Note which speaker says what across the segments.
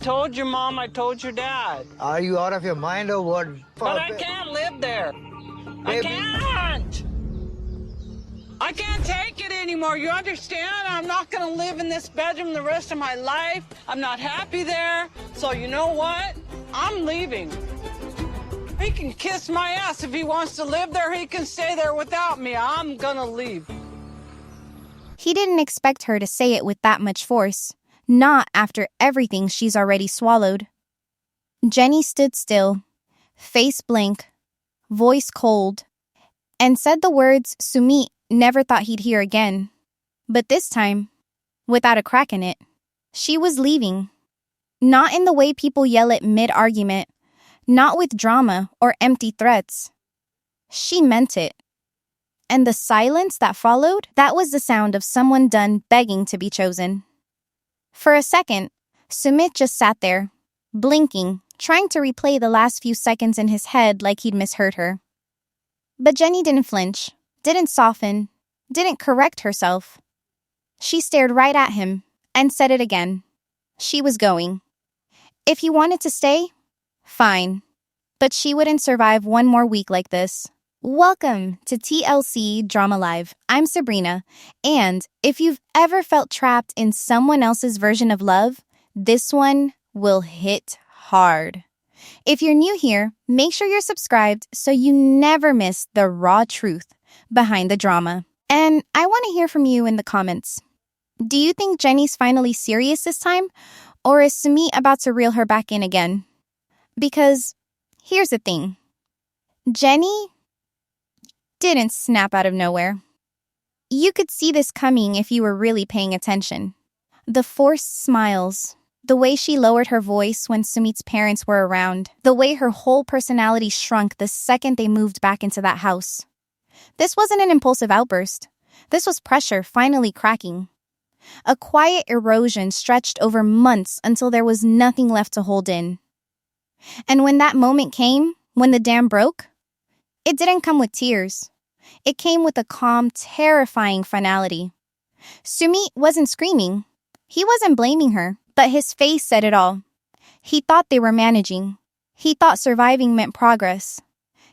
Speaker 1: Told your mom, I told your dad.
Speaker 2: Are you out of your mind or what?
Speaker 1: But I can't live there. I
Speaker 2: Baby.
Speaker 1: can't. I can't take it anymore. You understand? I'm not going to live in this bedroom the rest of my life. I'm not happy there. So you know what? I'm leaving. He can kiss my ass. If he wants to live there, he can stay there without me. I'm going to leave.
Speaker 3: He didn't expect her to say it with that much force, not after everything she's already swallowed. Jenny stood still, face blank, voice cold, and said the words Sumit never thought he'd hear again. But this time, without a crack in it, she was leaving. Not in the way people yell at mid-argument, not with drama or empty threats. She meant it. And the silence that followed, that was the sound of someone done begging to be chosen. For a second, Sumit just sat there, blinking, trying to replay the last few seconds in his head like he'd misheard her. But Jenny didn't flinch, didn't soften, didn't correct herself. She stared right at him and said it again. She was going. If he wanted to stay, fine. But she wouldn't survive one more week like this. Welcome to TLC Drama Live. I'm Sabrina, and if you've ever felt trapped in someone else's version of love, this one will hit hard. If you're new here, make sure you're subscribed so you never miss the raw truth behind the drama. And I want to hear from you in the comments. Do you think Jenny's finally serious this time, or is Sumit about to reel her back in again? Because here's the thing. Jenny didn't snap out of nowhere. You could see this coming if you were really paying attention. The forced smiles, the way she lowered her voice when Sumit's parents were around, the way her whole personality shrunk the second they moved back into that house. This wasn't an impulsive outburst. This was pressure finally cracking. A quiet erosion stretched over months until there was nothing left to hold in. And when that moment came, when the dam broke, it didn't come with tears. It came with a calm, terrifying finality. Sumit wasn't screaming. He wasn't blaming her, but his face said it all. He thought they were managing. He thought surviving meant progress.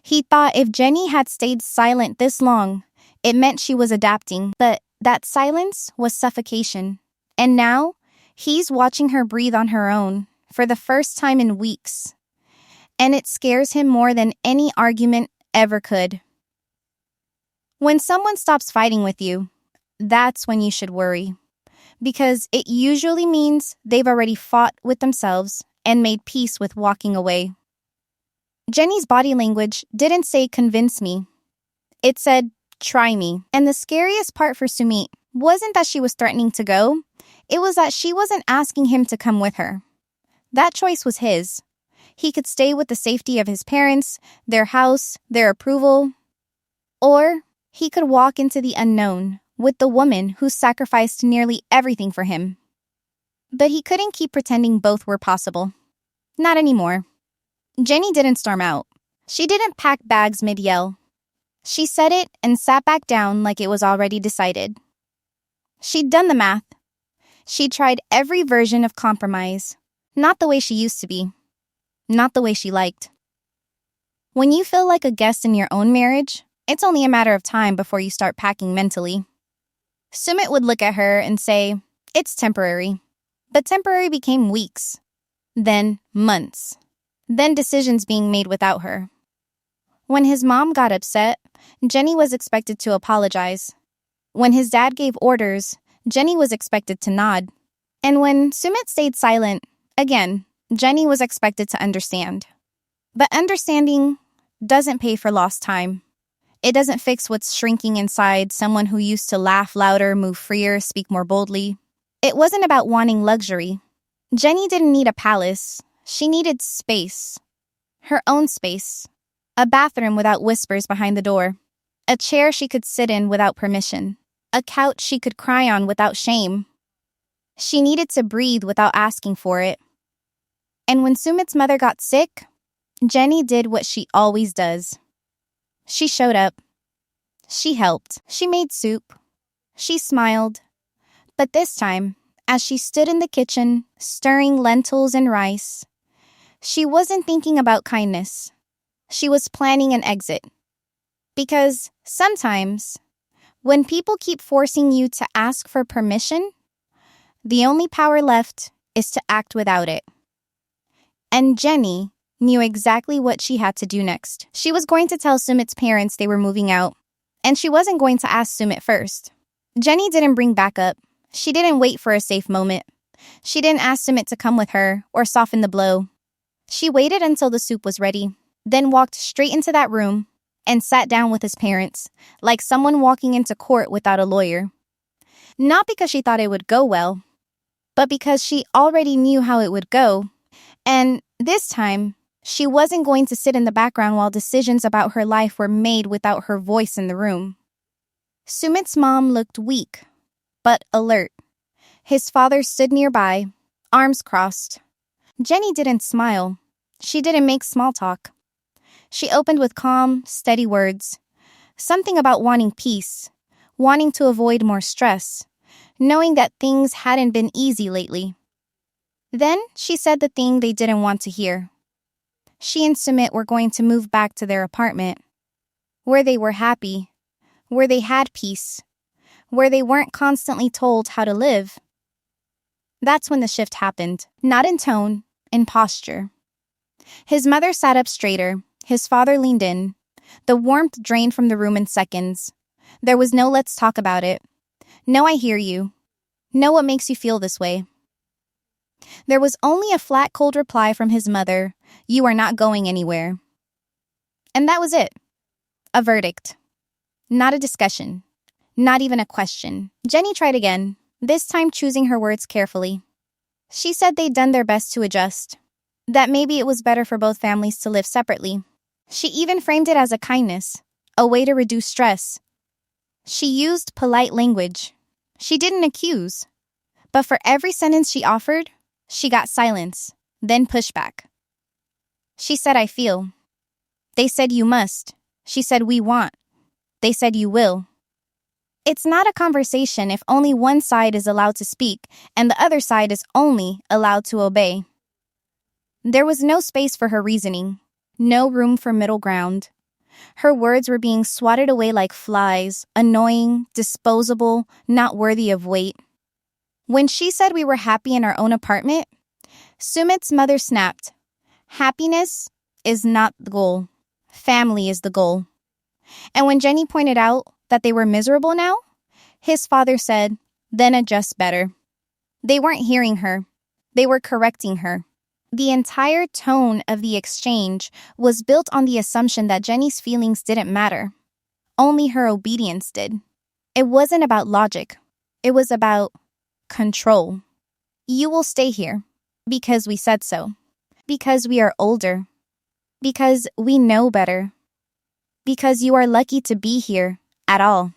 Speaker 3: He thought if Jenny had stayed silent this long, it meant she was adapting. But that silence was suffocation. And now, he's watching her breathe on her own for the first time in weeks. And it scares him more than any argument ever could. When someone stops fighting with you, that's when you should worry. Because it usually means they've already fought with themselves and made peace with walking away. Jenny's body language didn't say convince me. It said try me. And the scariest part for Sumit wasn't that she was threatening to go. It was that she wasn't asking him to come with her. That choice was his. He could stay with the safety of his parents, their house, their approval. Or he could walk into the unknown with the woman who sacrificed nearly everything for him. But he couldn't keep pretending both were possible. Not anymore. Jenny didn't storm out. She didn't pack bags mid-yell. She said it and sat back down like it was already decided. She'd done the math. She'd tried every version of compromise. Not the way she used to be. Not the way she liked. When you feel like a guest in your own marriage, it's only a matter of time before you start packing mentally. Sumit would look at her and say, it's temporary. But temporary became weeks. Then months. Then decisions being made without her. When his mom got upset, Jenny was expected to apologize. When his dad gave orders, Jenny was expected to nod. And when Sumit stayed silent, again, Jenny was expected to understand. But understanding doesn't pay for lost time. It doesn't fix what's shrinking inside someone who used to laugh louder, move freer, speak more boldly. It wasn't about wanting luxury. Jenny didn't need a palace. She needed space. Her own space. A bathroom without whispers behind the door. A chair she could sit in without permission. A couch she could cry on without shame. She needed to breathe without asking for it. And when Sumit's mother got sick, Jenny did what she always does. She showed up. She helped. She made soup. She smiled. But this time, as she stood in the kitchen, stirring lentils and rice. She wasn't thinking about kindness. She was planning an exit. Because sometimes, when people keep forcing you to ask for permission, the only power left is to act without it. And Jenny knew exactly what she had to do next. She was going to tell Sumit's parents they were moving out, and she wasn't going to ask Sumit first. Jenny didn't bring backup. She didn't wait for a safe moment. She didn't ask Sumit to come with her or soften the blow. She waited until the soup was ready, then walked straight into that room and sat down with his parents, like someone walking into court without a lawyer. Not because she thought it would go well, but because she already knew how it would go, and this time, she wasn't going to sit in the background while decisions about her life were made without her voice in the room. Sumit's mom looked weak, but alert. His father stood nearby, arms crossed. Jenny didn't smile. She didn't make small talk. She opened with calm, steady words. Something about wanting peace, wanting to avoid more stress, knowing that things hadn't been easy lately. Then she said the thing they didn't want to hear. She and Sumit were going to move back to their apartment, where they were happy, where they had peace, where they weren't constantly told how to live. That's when the shift happened, not in tone, in posture. His mother sat up straighter. His father leaned in. The warmth drained from the room in seconds. There was no let's talk about it. No, I hear you. No, what makes you feel this way? There was only a flat, cold reply from his mother, you are not going anywhere. And that was it. A verdict. Not a discussion. Not even a question. Jenny tried again, this time choosing her words carefully. She said they'd done their best to adjust, that maybe it was better for both families to live separately. She even framed it as a kindness, a way to reduce stress. She used polite language. She didn't accuse. But for every sentence she offered, she got silence, then pushback. She said, I feel. They said you must. She said we want. They said you will. It's not a conversation if only one side is allowed to speak and the other side is only allowed to obey. There was no space for her reasoning, no room for middle ground. Her words were being swatted away like flies, annoying, disposable, not worthy of weight. When she said we were happy in our own apartment, Sumit's mother snapped. Happiness is not the goal. Family is the goal. And when Jenny pointed out that they were miserable now, his father said, then adjust better. They weren't hearing her. They were correcting her. The entire tone of the exchange was built on the assumption that Jenny's feelings didn't matter. Only her obedience did. It wasn't about logic. It was about control. You will stay here because we said so. Because we are older. Because we know better. Because you are lucky to be here at all.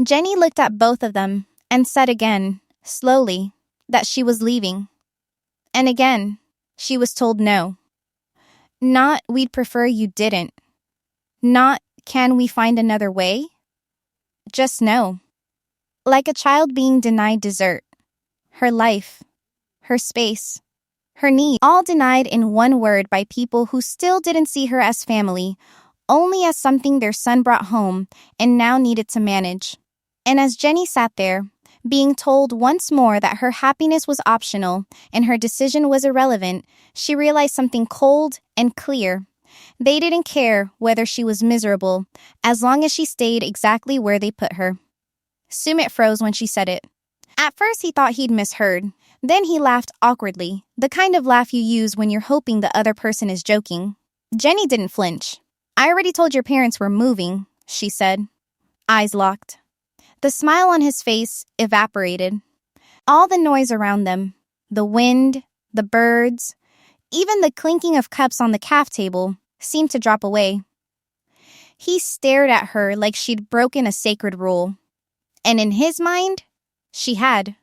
Speaker 3: Jenny looked at both of them and said again, slowly, that she was leaving. And again, she was told no. Not we'd prefer you didn't. Not can we find another way? Just no. Like a child being denied dessert. Her life. Her space. Her need. All denied in one word by people who still didn't see her as family, only as something their son brought home and now needed to manage. And as Jenny sat there, being told once more that her happiness was optional and her decision was irrelevant, she realized something cold and clear. They didn't care whether she was miserable, as long as she stayed exactly where they put her. Sumit froze when she said it. At first he thought he'd misheard. Then he laughed awkwardly, the kind of laugh you use when you're hoping the other person is joking. Jenny didn't flinch. I already told your parents we're moving, she said. Eyes locked. The smile on his face evaporated. All the noise around them, the wind, the birds, even the clinking of cups on the caf table, seemed to drop away. He stared at her like she'd broken a sacred rule. And in his mind, she had.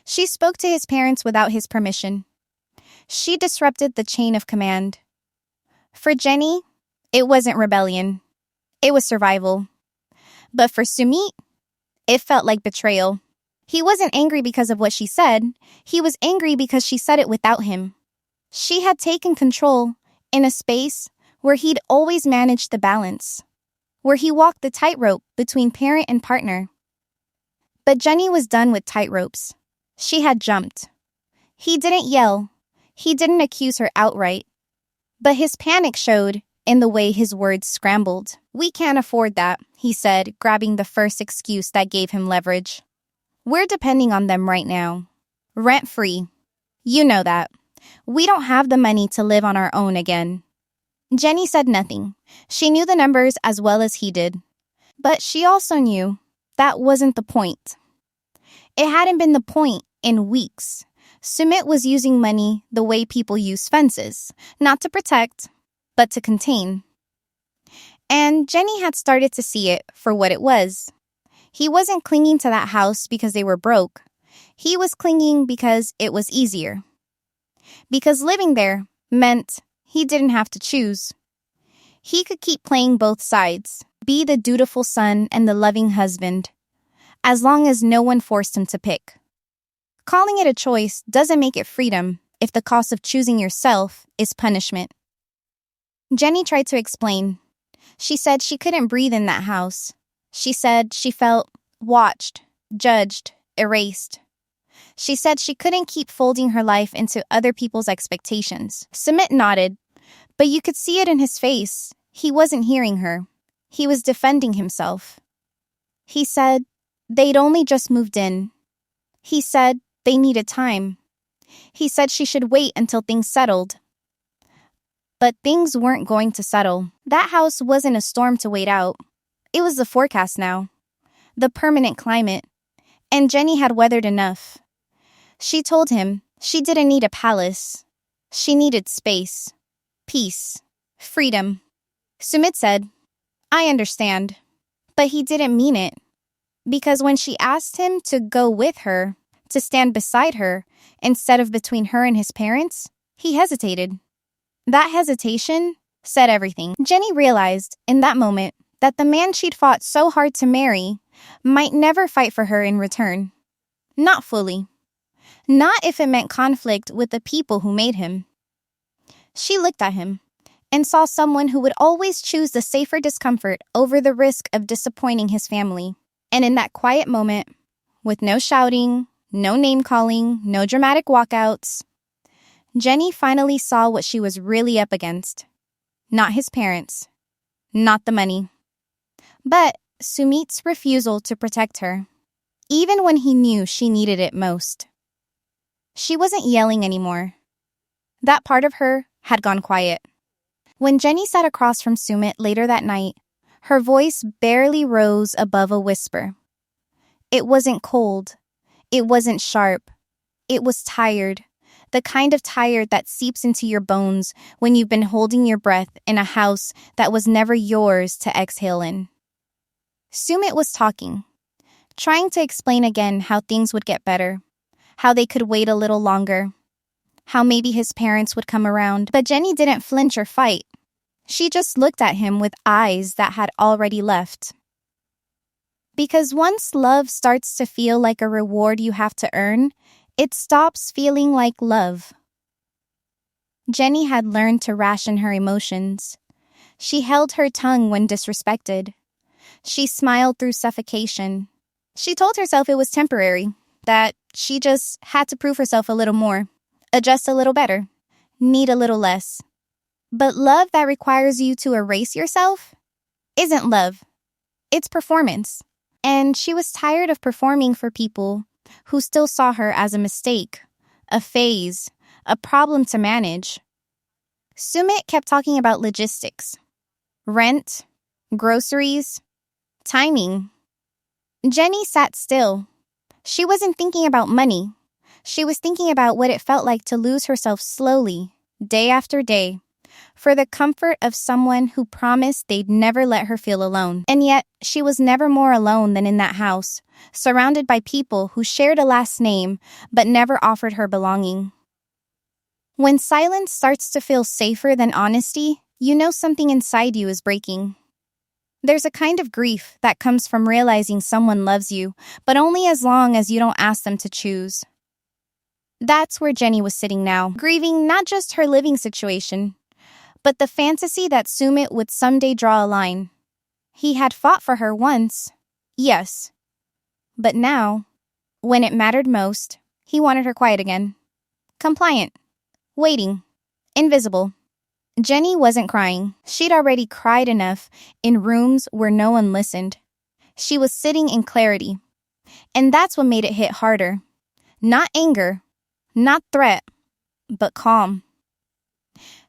Speaker 3: She spoke to his parents without his permission. She disrupted the chain of command. For Jenny, it wasn't rebellion. It was survival. But for Sumit, it felt like betrayal. He wasn't angry because of what she said. He was angry because she said it without him. She had taken control in a space where he'd always managed the balance, where he walked the tightrope between parent and partner. But Jenny was done with tightropes. She had jumped. He didn't yell. He didn't accuse her outright. But his panic showed in the way his words scrambled. "We can't afford that," he said, grabbing the first excuse that gave him leverage. "We're depending on them right now. Rent-free. You know that. We don't have the money to live on our own again." Jenny said nothing. She knew the numbers as well as he did. But she also knew that wasn't the point. It hadn't been the point in weeks. Sumit was using money the way people use fences, not to protect, but to contain. And Jenny had started to see it for what it was. He wasn't clinging to that house because they were broke. He was clinging because it was easier. Because living there meant he didn't have to choose. He could keep playing both sides, be the dutiful son and the loving husband, as long as no one forced him to pick. Calling it a choice doesn't make it freedom if the cost of choosing yourself is punishment. Jenny tried to explain. She said she couldn't breathe in that house. She said she felt watched, judged, erased. She said she couldn't keep folding her life into other people's expectations. Sumit nodded, but you could see it in his face. He wasn't hearing her. He was defending himself. He said they'd only just moved in. He said they needed time. He said she should wait until things settled. But things weren't going to settle. That house wasn't a storm to wait out. It was the forecast now, the permanent climate, and Jenny had weathered enough. She told him she didn't need a palace. She needed space, peace, freedom. Sumit said, "I understand," but he didn't mean it. Because when she asked him to go with her, to stand beside her, instead of between her and his parents, he hesitated. That hesitation said everything. Jenny realized in that moment that the man she'd fought so hard to marry might never fight for her in return. Not fully. Not if it meant conflict with the people who made him. She looked at him and saw someone who would always choose the safer discomfort over the risk of disappointing his family. And in that quiet moment, with no shouting, no name-calling, no dramatic walkouts, Jenny finally saw what she was really up against. Not his parents. Not the money. But Sumit's refusal to protect her, even when he knew she needed it most. She wasn't yelling anymore. That part of her had gone quiet. When Jenny sat across from Sumit later that night, her voice barely rose above a whisper. It wasn't cold. It wasn't sharp. It was tired. The kind of tired that seeps into your bones when you've been holding your breath in a house that was never yours to exhale in. Sumit was talking, trying to explain again how things would get better, how they could wait a little longer, how maybe his parents would come around. But Jenny didn't flinch or fight. She just looked at him with eyes that had already left. Because once love starts to feel like a reward you have to earn, it stops feeling like love. Jenny had learned to ration her emotions. She held her tongue when disrespected. She smiled through suffocation. She told herself it was temporary, that she just had to prove herself a little more, adjust a little better, need a little less. But love that requires you to erase yourself isn't love. It's performance. And she was tired of performing for people who still saw her as a mistake, a phase, a problem to manage. Sumit kept talking about logistics, rent, groceries, timing. Jenny sat still. She wasn't thinking about money. She was thinking about what it felt like to lose herself slowly, day after day, for the comfort of someone who promised they'd never let her feel alone. And yet, she was never more alone than in that house, surrounded by people who shared a last name but never offered her belonging. When silence starts to feel safer than honesty, you know something inside you is breaking. There's a kind of grief that comes from realizing someone loves you, but only as long as you don't ask them to choose. That's where Jenny was sitting now, grieving not just her living situation, but the fantasy that Sumit would someday draw a line. He had fought for her once, yes, but now, when it mattered most, he wanted her quiet again. Compliant, waiting, invisible. Jenny wasn't crying. She'd already cried enough in rooms where no one listened. She was sitting in clarity. And that's what made it hit harder. Not anger, not threat, but calm.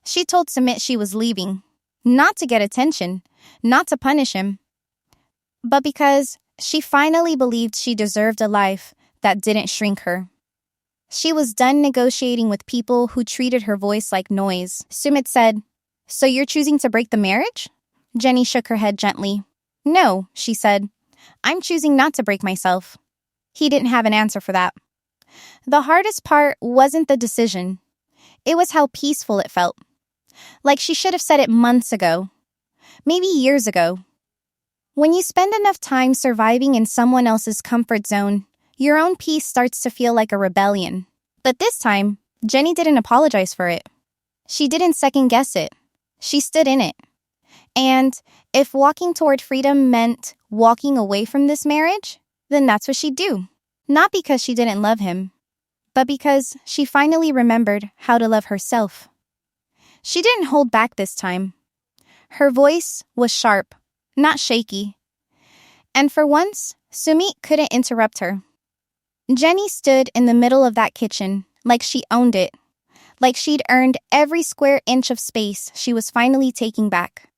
Speaker 3: She told Sumit she was leaving, not to get attention, not to punish him, but because she finally believed she deserved a life that didn't shrink her. She was done negotiating with people who treated her voice like noise. Sumit said, "So you're choosing to break the marriage?" Jenny shook her head gently. "No," she said. "I'm choosing not to break myself." He didn't have an answer for that. The hardest part wasn't the decision. It was how peaceful it felt. Like she should have said it months ago. Maybe years ago. When you spend enough time surviving in someone else's comfort zone, your own peace starts to feel like a rebellion. But this time, Jenny didn't apologize for it. She didn't second-guess it. She stood in it. And if walking toward freedom meant walking away from this marriage, then that's what she'd do. Not because she didn't love him, but because she finally remembered how to love herself. She didn't hold back this time. Her voice was sharp, not shaky. And for once, Sumit couldn't interrupt her. Jenny stood in the middle of that kitchen, like she owned it, like she'd earned every square inch of space she was finally taking back.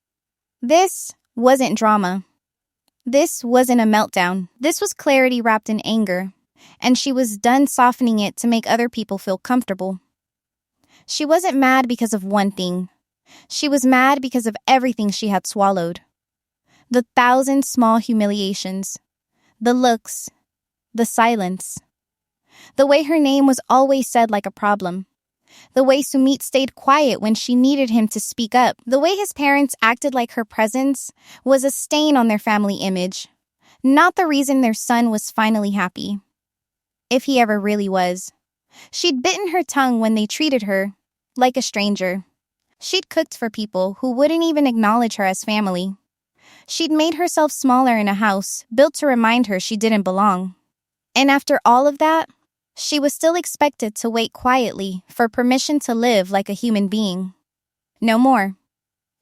Speaker 3: This wasn't drama. This wasn't a meltdown. This was clarity wrapped in anger, and she was done softening it to make other people feel comfortable. She wasn't mad because of one thing. She was mad because of everything she had swallowed. The 1,000 small humiliations, the looks, the silence. The way her name was always said like a problem. The way Sumit stayed quiet when she needed him to speak up. The way his parents acted like her presence was a stain on their family image, not the reason their son was finally happy. If he ever really was. She'd bitten her tongue when they treated her like a stranger. She'd cooked for people who wouldn't even acknowledge her as family. She'd made herself smaller in a house built to remind her she didn't belong. And after all of that, she was still expected to wait quietly for permission to live like a human being. No more.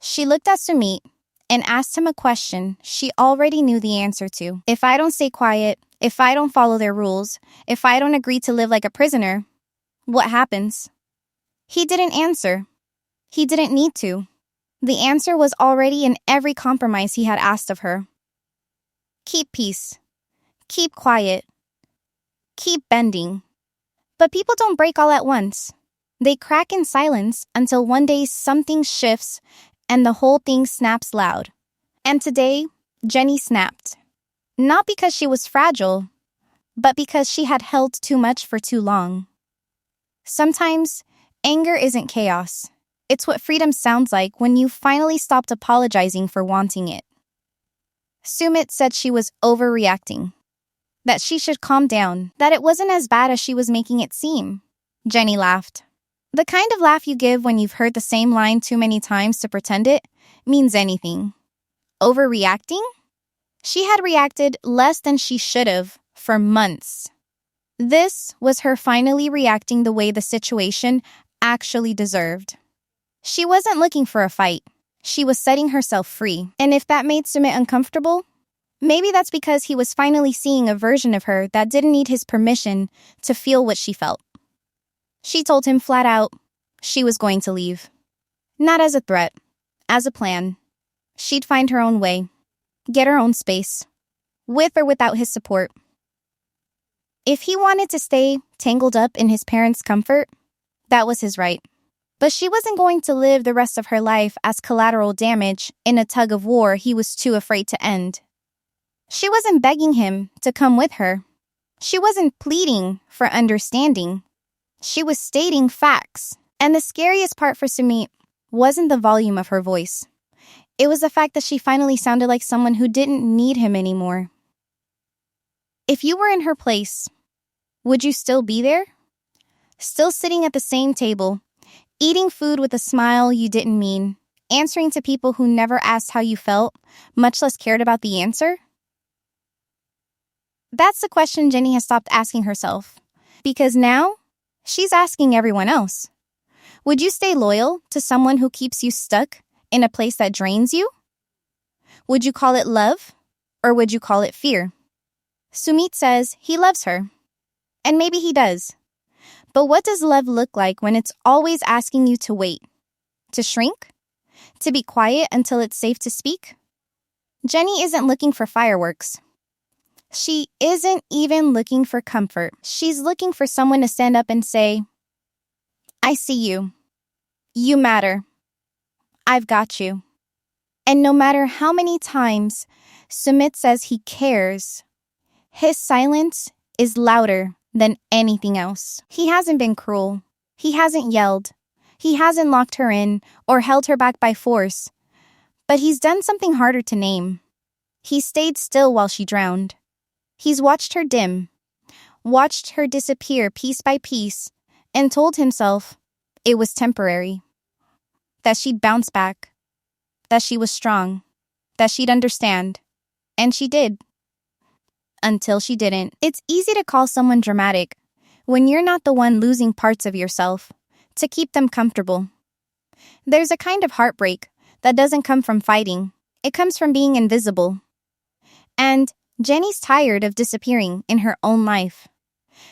Speaker 3: She looked at Sumit and asked him a question she already knew the answer to. If I don't stay quiet, if I don't follow their rules, if I don't agree to live like a prisoner, what happens? He didn't answer. He didn't need to. The answer was already in every compromise he had asked of her. Keep peace. Keep quiet. Keep bending. But people don't break all at once. They crack in silence until one day something shifts and the whole thing snaps loud. And today, Jenny snapped. Not because she was fragile, but because she had held too much for too long. Sometimes, anger isn't chaos. It's what freedom sounds like when you finally stopped apologizing for wanting it. Sumit said she was overreacting. That she should calm down, that it wasn't as bad as she was making it seem. Jenny laughed. The kind of laugh you give when you've heard the same line too many times to pretend it means anything. Overreacting? She had reacted less than she should have for months. This was her finally reacting the way the situation actually deserved. She wasn't looking for a fight. She was setting herself free. And if that made Sumit uncomfortable, maybe that's because he was finally seeing a version of her that didn't need his permission to feel what she felt. She told him flat out she was going to leave. Not as a threat, as a plan. She'd find her own way, get her own space, with or without his support. If he wanted to stay tangled up in his parents' comfort, that was his right. But she wasn't going to live the rest of her life as collateral damage in a tug of war he was too afraid to end. She wasn't begging him to come with her. She wasn't pleading for understanding. She was stating facts. And the scariest part for Sumit wasn't the volume of her voice. It was the fact that she finally sounded like someone who didn't need him anymore. If you were in her place, would you still be there? Still sitting at the same table, eating food with a smile you didn't mean, answering to people who never asked how you felt, much less cared about the answer? That's the question Jenny has stopped asking herself, because now she's asking everyone else. Would you stay loyal to someone who keeps you stuck in a place that drains you? Would you call it love, or would you call it fear? Sumit says he loves her, and maybe he does. But what does love look like when it's always asking you to wait? To shrink? To be quiet until it's safe to speak? Jenny isn't looking for fireworks. She isn't even looking for comfort. She's looking for someone to stand up and say, I see you. You matter. I've got you. And no matter how many times Sumit says he cares, his silence is louder than anything else. He hasn't been cruel. He hasn't yelled. He hasn't locked her in or held her back by force. But he's done something harder to name. He stayed still while she drowned. He's watched her dim, watched her disappear piece by piece, and told himself it was temporary. That she'd bounce back. That she was strong. That she'd understand. And she did. Until she didn't. It's easy to call someone dramatic when you're not the one losing parts of yourself to keep them comfortable. There's a kind of heartbreak that doesn't come from fighting. It comes from being invisible. And Jenny's tired of disappearing in her own life.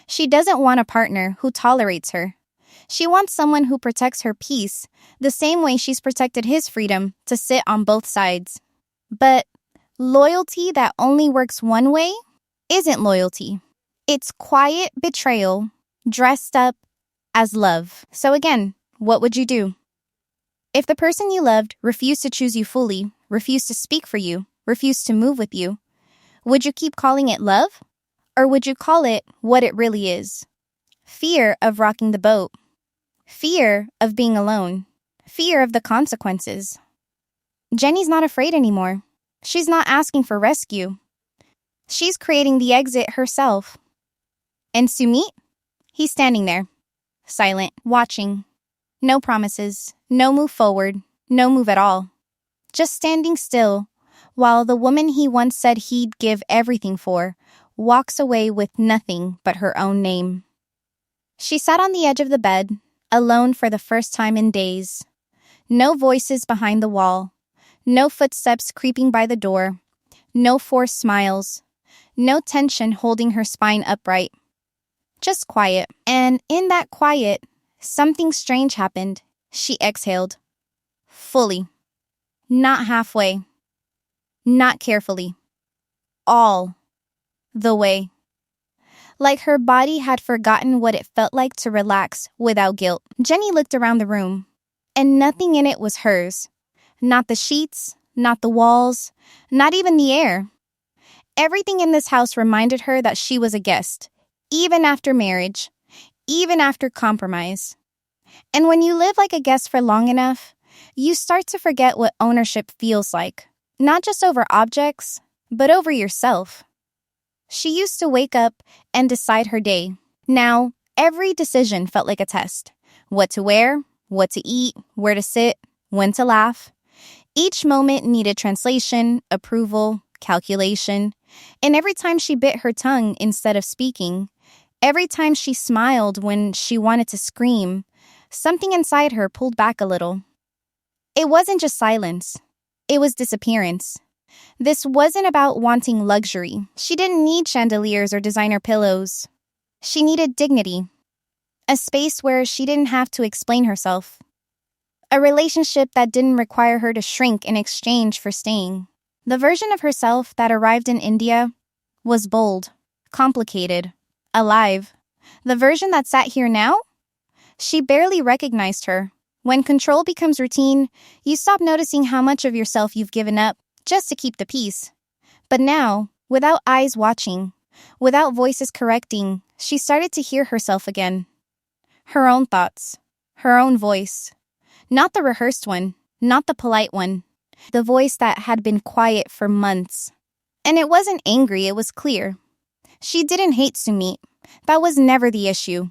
Speaker 3: She doesn't want a partner who tolerates her. She wants someone who protects her peace the same way she's protected his freedom to sit on both sides. But loyalty that only works one way isn't loyalty. It's quiet betrayal dressed up as love. So again, what would you do? If the person you loved refused to choose you fully, refused to speak for you, refused to move with you, would you keep calling it love? Or would you call it what it really is? Fear of rocking the boat. Fear of being alone. Fear of the consequences. Jenny's not afraid anymore. She's not asking for rescue. She's creating the exit herself. And Sumit? He's standing there, silent, watching. No promises, no move forward, no move at all. Just standing still, while the woman he once said he'd give everything for walks away with nothing but her own name. She sat on the edge of the bed, alone for the first time in days. No voices behind the wall. No footsteps creeping by the door. No forced smiles. No tension holding her spine upright. Just quiet. And in that quiet, something strange happened. She exhaled. Fully. Not halfway. Not carefully. All the way. Like her body had forgotten what it felt like to relax without guilt. Jenny looked around the room, and nothing in it was hers. Not the sheets, not the walls, not even the air. Everything in this house reminded her that she was a guest, even after marriage, even after compromise. And when you live like a guest for long enough, you start to forget what ownership feels like. Not just over objects, but over yourself. She used to wake up and decide her day. Now, every decision felt like a test. What to wear, what to eat, where to sit, when to laugh. Each moment needed translation, approval, calculation. And every time she bit her tongue instead of speaking, every time she smiled when she wanted to scream, something inside her pulled back a little. It wasn't just silence. It was disappearance. This wasn't about wanting luxury. She didn't need chandeliers or designer pillows. She needed dignity. A space where she didn't have to explain herself. A relationship that didn't require her to shrink in exchange for staying. The version of herself that arrived in India was bold, complicated, alive. The version that sat here now? She barely recognized her. When control becomes routine, you stop noticing how much of yourself you've given up just to keep the peace. But now, without eyes watching, without voices correcting, she started to hear herself again. Her own thoughts, her own voice. Not the rehearsed one, not the polite one. the voice that had been quiet for months. And it wasn't angry, it was clear. She didn't hate Sumit. That was never the issue.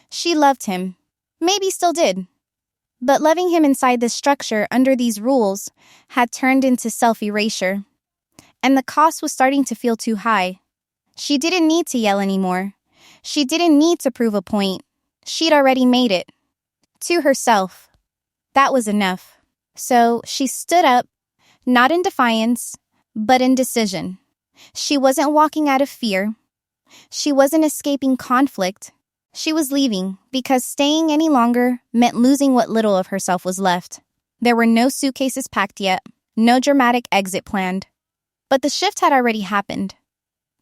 Speaker 3: She loved him. Maybe still did. But loving him inside this structure under these rules had turned into self-erasure. And the cost was starting to feel too high. She didn't need to yell anymore. She didn't need to prove a point. She'd already made it. To herself. That was enough. So she stood up, not in defiance, but in decision. She wasn't walking out of fear. She wasn't escaping conflict. She was leaving because staying any longer meant losing what little of herself was left. There were no suitcases packed yet, no dramatic exit planned. But the shift had already happened.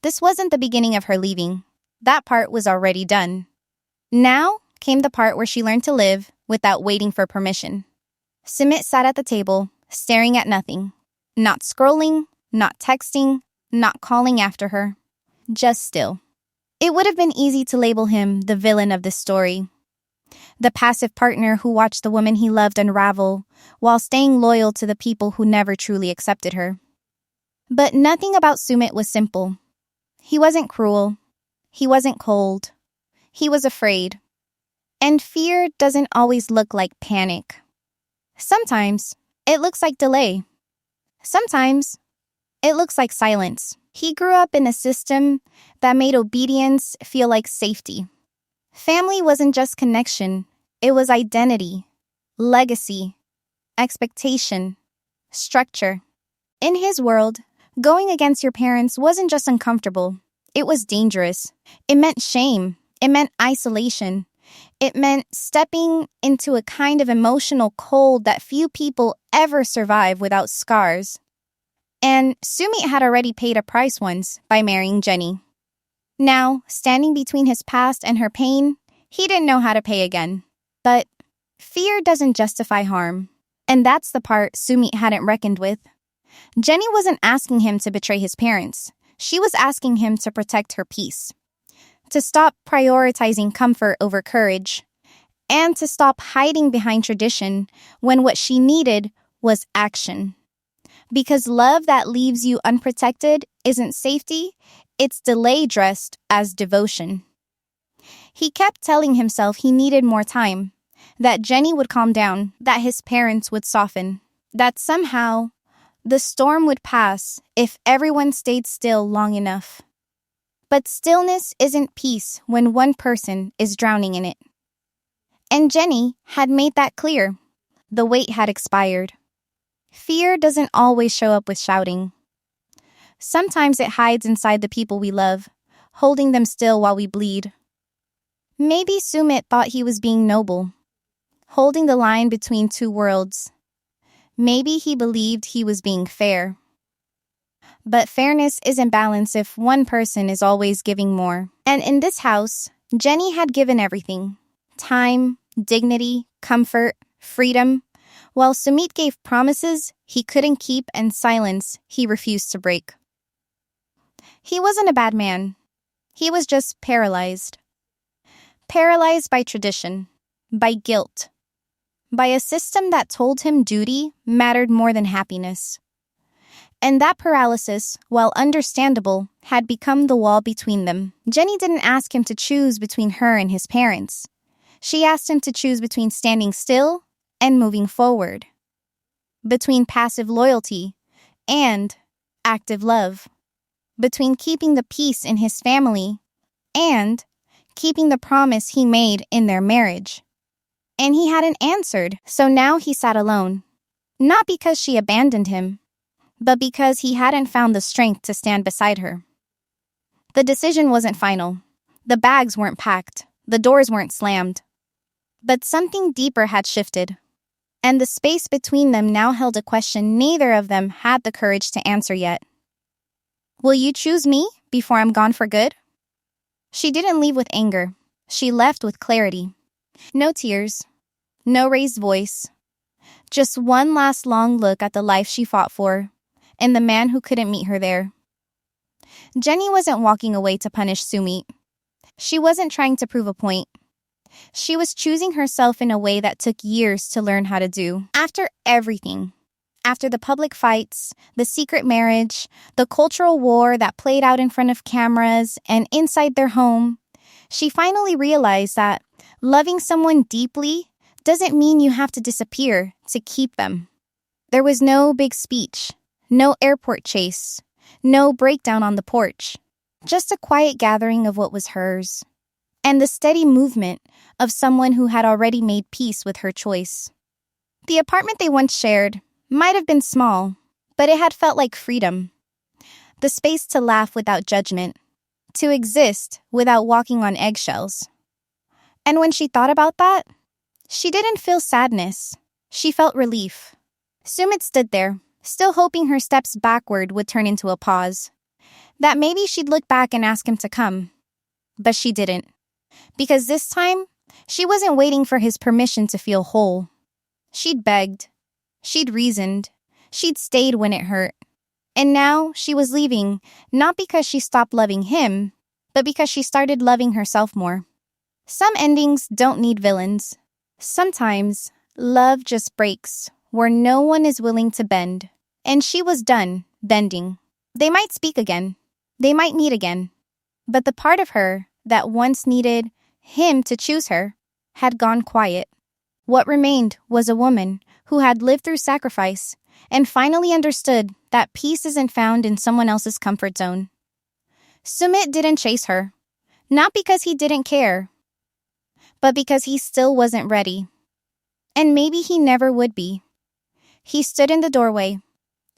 Speaker 3: This wasn't the beginning of her leaving. That part was already done. Now came the part where she learned to live without waiting for permission. Sumit sat at the table, staring at nothing. Not scrolling, not texting, not calling after her. Just still. It would have been easy to label him the villain of this story. The passive partner who watched the woman he loved unravel while staying loyal to the people who never truly accepted her. But nothing about Sumit was simple. He wasn't cruel. He wasn't cold. He was afraid. And fear doesn't always look like panic. Sometimes it looks like delay. Sometimes it looks like silence. He grew up in a system that made obedience feel like safety. Family wasn't just connection. It was identity, legacy, expectation, structure. In his world, going against your parents wasn't just uncomfortable. It was dangerous. It meant shame. It meant isolation. It meant stepping into a kind of emotional cold that few people ever survive without scars. And Sumit had already paid a price once by marrying Jenny. Now, standing between his past and her pain, he didn't know how to pay again. But fear doesn't justify harm. And that's the part Sumit hadn't reckoned with. Jenny wasn't asking him to betray his parents. She was asking him to protect her peace. To stop prioritizing comfort over courage. And to stop hiding behind tradition when what she needed was action. Because love that leaves you unprotected isn't safety, it's delay dressed as devotion. He kept telling himself he needed more time, that Jenny would calm down, that his parents would soften, that somehow the storm would pass if everyone stayed still long enough. But stillness isn't peace when one person is drowning in it. And Jenny had made that clear. The wait had expired. Fear doesn't always show up with shouting. Sometimes it hides inside the people we love, holding them still while we bleed. Maybe Sumit thought he was being noble, holding the line between two worlds. Maybe he believed he was being fair. But fairness isn't balance if one person is always giving more. And in this house, Jenny had given everything. Time, dignity, comfort, freedom. While Sumit gave promises he couldn't keep and silence he refused to break. He wasn't a bad man. He was just paralyzed. Paralyzed by tradition, by guilt, by a system that told him duty mattered more than happiness. And that paralysis, while understandable, had become the wall between them. Jenny didn't ask him to choose between her and his parents. She asked him to choose between standing still and moving forward. Between passive loyalty and active love. Between keeping the peace in his family and keeping the promise he made in their marriage. And he hadn't answered, so now he sat alone. Not because she abandoned him, but because he hadn't found the strength to stand beside her. The decision wasn't final. The bags weren't packed. The doors weren't slammed. But something deeper had shifted. And the space between them now held a question neither of them had the courage to answer yet. Will you choose me before I'm gone for good? She didn't leave with anger. She left with clarity. No tears. No raised voice. Just one last long look at the life she fought for, and the man who couldn't meet her there. Jenny wasn't walking away to punish Sumit. She wasn't trying to prove a point. She was choosing herself in a way that took years to learn how to do. After everything, After the public fights, the secret marriage, the cultural war that played out in front of cameras and inside their home, she finally realized that loving someone deeply doesn't mean you have to disappear to keep them. There was no big speech, no airport chase, no breakdown on the porch, just a quiet gathering of what was hers, and the steady movement of someone who had already made peace with her choice. The apartment they once shared might have been small, but it had felt like freedom. The space to laugh without judgment, to exist without walking on eggshells. And when she thought about that, she didn't feel sadness. She felt relief. Sumit stood there, still hoping her steps backward would turn into a pause. That maybe she'd look back and ask him to come. But she didn't. Because this time, she wasn't waiting for his permission to feel whole. She'd begged. She'd reasoned. She'd stayed when it hurt. And now she was leaving, not because she stopped loving him, but because she started loving herself more. Some endings don't need villains. Sometimes, love just breaks, where no one is willing to bend. And she was done bending. They might speak again. They might meet again. But the part of her that once needed him to choose her had gone quiet. What remained was a woman who had lived through sacrifice and finally understood that peace isn't found in someone else's comfort zone. Sumit didn't chase her, not because he didn't care, but because he still wasn't ready. And maybe he never would be. He stood in the doorway,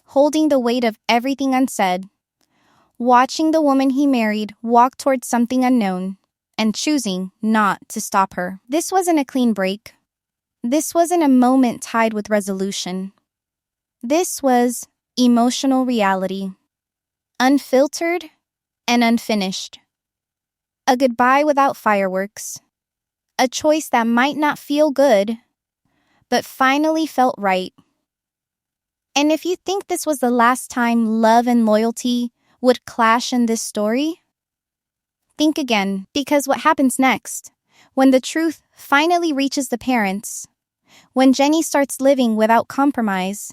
Speaker 3: holding the weight of everything unsaid, watching the woman he married walk towards something unknown, and choosing not to stop her. This wasn't a clean break. This wasn't a moment tied with resolution. This was emotional reality, unfiltered and unfinished. A goodbye without fireworks. A choice that might not feel good, but finally felt right. And if you think this was the last time love and loyalty would clash in this story, think again, because what happens next, when the truth finally reaches the parents, when Jenny starts living without compromise,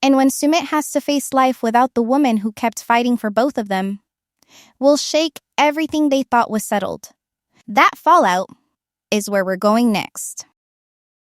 Speaker 3: and when Sumit has to face life without the woman who kept fighting for both of them, will shake everything they thought was settled. That fallout is where we're going next.